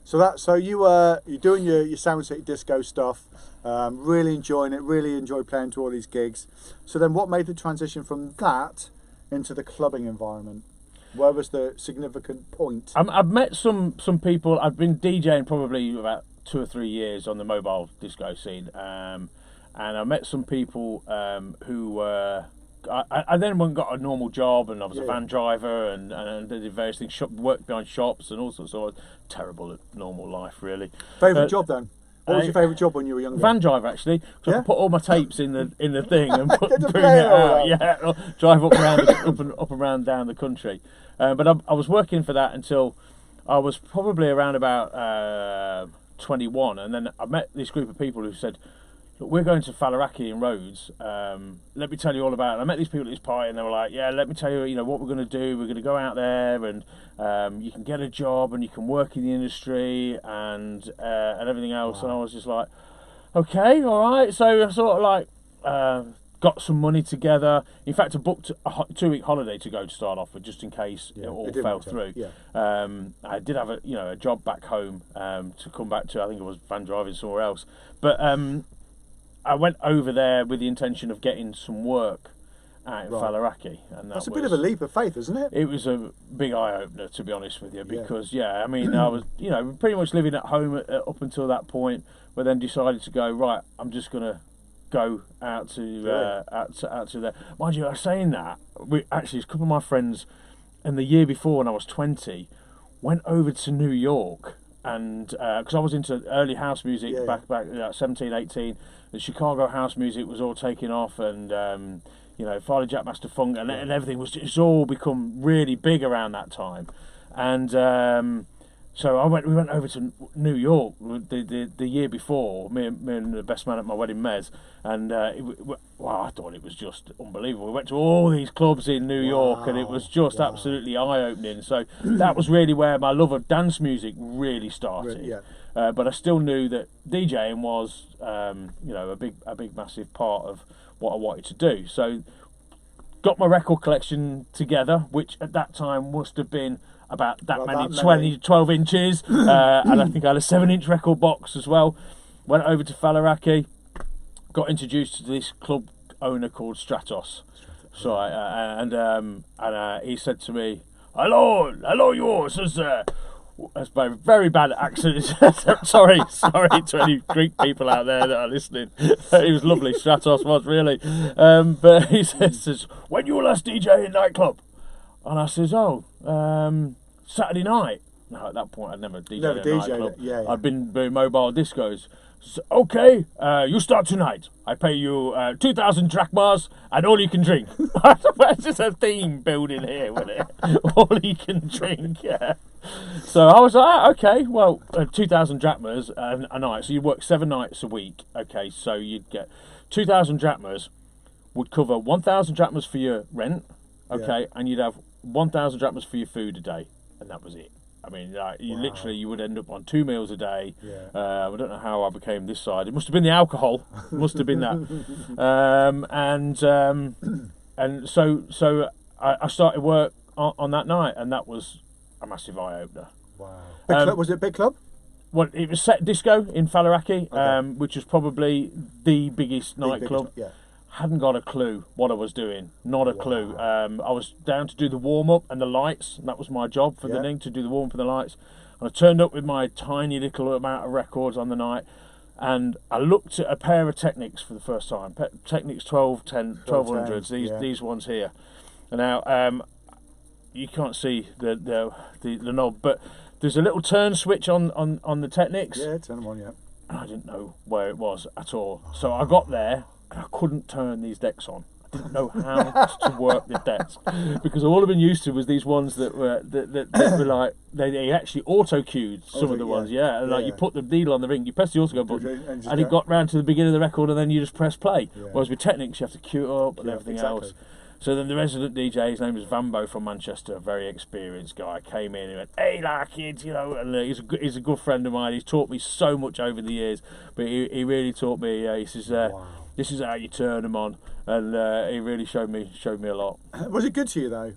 So you're doing your Sound City disco stuff, really enjoying it, really enjoy playing to all these gigs. So then what made the transition from that into the clubbing environment? Where was the significant point? I've met some people. I've been DJing probably about 2 or 3 years on the mobile disco scene, and I met some people who were. I then went and got a normal job, and I was a van driver, and did various things, worked behind shops and all sorts of terrible at normal life, really. Favourite job then? What was your favourite job when you were younger? Van driver, actually. So I could put all my tapes in the thing and bring it it out. Yeah, drive up and around down the country. But I was working for that until I was probably around about 21, and then I met this group of people who said, "Look, we're going to Faliraki in Rhodes. Let me tell you all about it." And I met these people at this party, and they were like, "Yeah, let me tell you, what we're going to do. We're going to go out there, and you can get a job, and you can work in the industry, and everything else." Wow. And I was just like, "Okay, all right." So I sort of like got some money together. In fact, I booked a 2-week holiday to go to start off with, just in case it all fell through. Yeah. I did have a job back home to come back to. I think it was van driving somewhere else, but. I went over there with the intention of getting some work out in Faliraki, and that's a bit of a leap of faith, isn't it? It was a big eye opener, to be honest with you, because I mean, I was pretty much living at home up until that point, but then decided to go right. I'm just gonna go out to out to there. Mind you, I was saying that actually, a couple of my friends, in the year before when I was 20, went over to New York. And because I was into early house music back 17, 18, the Chicago house music was all taking off, and Farley Jackmaster Funk and everything it's all become really big around that time. And so we went over to New York the year before, me and the best man at my wedding, Mez, and I thought it was just unbelievable. We went to all these clubs in New York, and it was just absolutely eye-opening. So that was really where my love of dance music really started. But I still knew that DJing was, a big, massive part of what I wanted to do. So got my record collection together, which at that time must have been about that many 12 inches, and I think I had a 7-inch record box as well. Went over to Faliraki, got introduced to this club owner called Stratos. So he said to me, hello you, that's my very bad accent. sorry to any Greek people out there that are listening. He was lovely, Stratos was really. But he says, when you last DJ in nightclub? And I says, Saturday night. No, at that point I'd never DJed at a nightclub. I'd been doing mobile discos. So, okay, you start tonight. I pay you 2,000 drachmas and all you can drink. That's just a theme building here, wasn't it? All you can drink, yeah. So I was like, okay, well, 2,000 drachmas a night. So you work 7 nights a week. Okay, so you'd get 2,000 drachmas would cover 1,000 drachmas for your rent. Okay, and you'd have 1,000 drachmas for your food a day, and that was it. I mean, you would end up on 2 meals a day. I don't know how I became this side. It must have been the alcohol. It must have been that. And so I started work on that night, and that was a massive eye opener. Wow. Was it a big club? Well, it was Set Disco in Faliraki, which was probably the biggest nightclub. Hadn't got a clue what I was doing, not a clue. I was down to do the warm-up and the lights, and that was my job for the thing, to do the warm-up and the lights. And I turned up with my tiny little amount of records on the night, and I looked at a pair of Technics for the first time, Technics 1200s, these ones here. And now, you can't see the knob, but there's a little turn switch on the Technics. Yeah, turn them on, yeah. And I didn't know where it was at all. So I got there, and I couldn't turn these decks on. I didn't know how to work the decks, because all I've been used to was these ones that were like they actually auto cued some of the ones, you put the needle on the ring, you press the auto go button, and it got round to the beginning of the record, and then you just press play. Whereas with Technics, you have to cue it up and everything else. So then the resident DJ, his name was Vambo from Manchester, a very experienced guy, came in and went, "Hey, like kids, and he's a good friend of mine. He's taught me so much over the years, but he really taught me. He says, this is how you turn them on," and he really showed me a lot. Was it good to you though?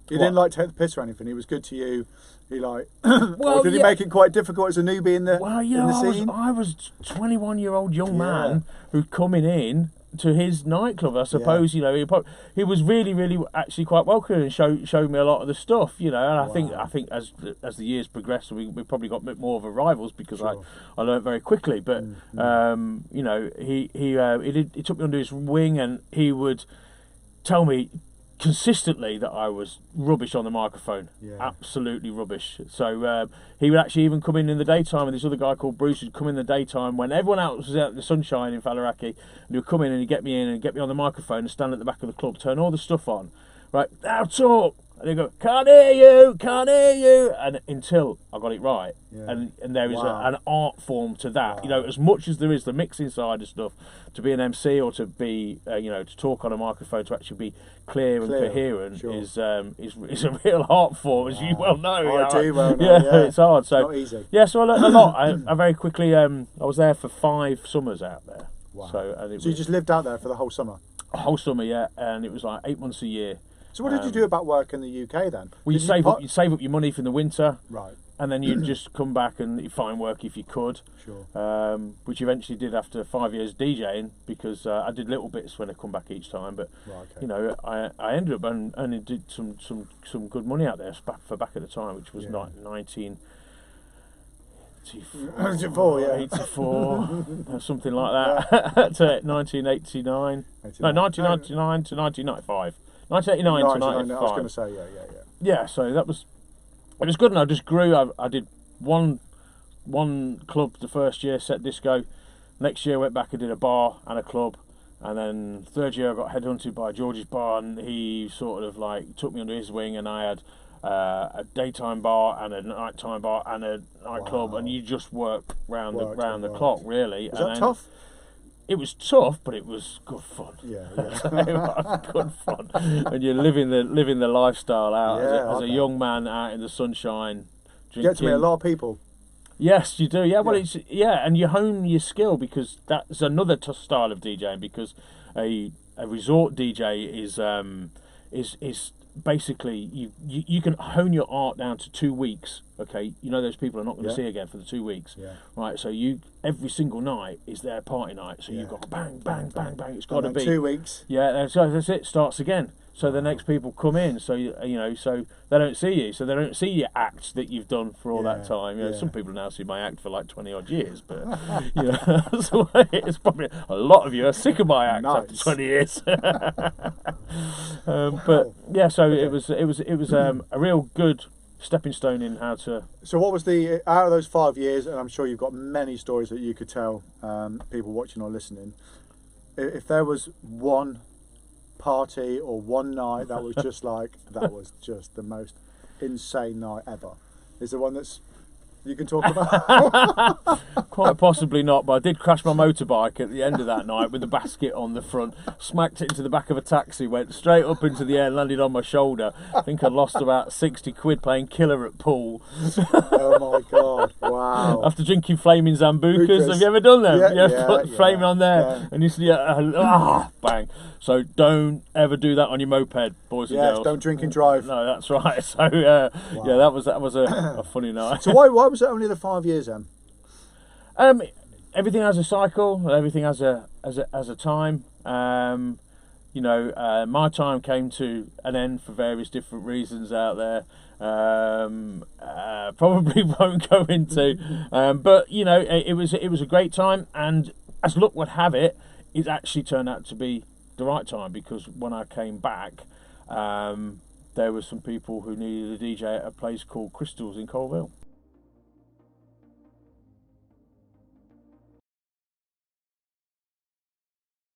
He didn't like take the piss or anything. He was good to you. He like, Well, or did he make it quite difficult as a newbie in the Well, you in know, the scene? I was 21-year-old young man who'd coming in to his nightclub. I suppose you know he was really actually quite welcoming and showed me a lot of the stuff. You know, and I think as the years progressed, we probably got a bit more of a rivals because I learned very quickly. But you know, he took me under his wing, and he would tell me consistently that I was rubbish on the microphone, absolutely rubbish. So he would actually even come in the daytime, and this other guy called Bruce would come in the daytime when everyone else was out in the sunshine in Faliraki, and he would come in and he'd get me in and get me on the microphone and stand at the back of the club, turn all the stuff on, right, now talk, and he'd go, can't hear you, and until I got it right. And there is an art form to that. You know, as much as there is the mixing side of stuff, to be an MC or to be, you know, to talk on a microphone, to actually be clear and coherent is a real art form, as you well know. I do well know. Yeah, it's hard. So not easy. Yeah, so I learned a lot. I very quickly, I was there for 5 summers out there. Wow. So you just lived out there for the whole summer? A whole summer, yeah, and it was like 8 months a year. So what did you do about work in the UK then? Well, you'd save up your money from the winter, right? And then you'd just come back and you'd find work if you could. Sure. Which eventually did after 5 years DJing, because I did little bits when I come back each time. But you know, I ended up and did some good money out there back at the time, which was 1984, something like that, to 1989. No, 1999 to 1995. 1989 to 1995. I was going to say, yeah. Yeah, so it was good, and I just grew. I did one club the first year, set disco. Next year I went back and did a bar and a club, and then third year I got headhunted by George's Bar, and he sort of like took me under his wing, and I had a daytime bar and a nighttime bar and a nightclub, and you just work round the clock, really. Was that tough? It was tough, but it was good fun. Yeah. It was good fun, and you're living the lifestyle out as a young man out in the sunshine. Drinking. You get to meet a lot of people. Yes, you do. Yeah, well, and you hone your skill, because that's another style of DJing. Because a resort DJ is basically you can hone your art down to 2 weeks. Okay, you know those people are not going to see again for the 2 weeks. Right, so every single night is their party night. So you've got bang, bang, bang, bang. It's got to be 2 weeks. Yeah, so that's it. Starts again. So the next people come in. So you know, so they don't see you. So they don't see your act that you've done for all that time. You know, some people now see my act for like 20 odd years, but you know, that's the way it is. Probably a lot of you are sick of my act after 20 years. But yeah, so it was a real good stepping stone in how to. So what was out of those 5 years, and I'm sure you've got many stories that you could tell people watching or listening, if there was one party or one night that was just the most insane night ever, is there one that's you can talk about? Quite possibly not, but I did crash my motorbike at the end of that night with the basket on the front, smacked it into the back of a taxi, went straight up into the air and landed on my shoulder. I think I lost about 60 quid playing killer at pool. Oh my god, wow. After drinking flaming Zambucas. Have you ever done them? Flaming on there, and you see bang. So don't ever do that on your moped, boys and girls. Don't drink and drive. No, that's right. So yeah, that was a funny night. So why was it only the 5 years then? Everything has a cycle. Everything has a time. You know, my time came to an end for various different reasons out there. Probably won't go into. But you know, it was a great time, and as luck would have it, it actually turned out to be the right time, because when I came back, there were some people who needed a DJ at a place called Crystals in Colville.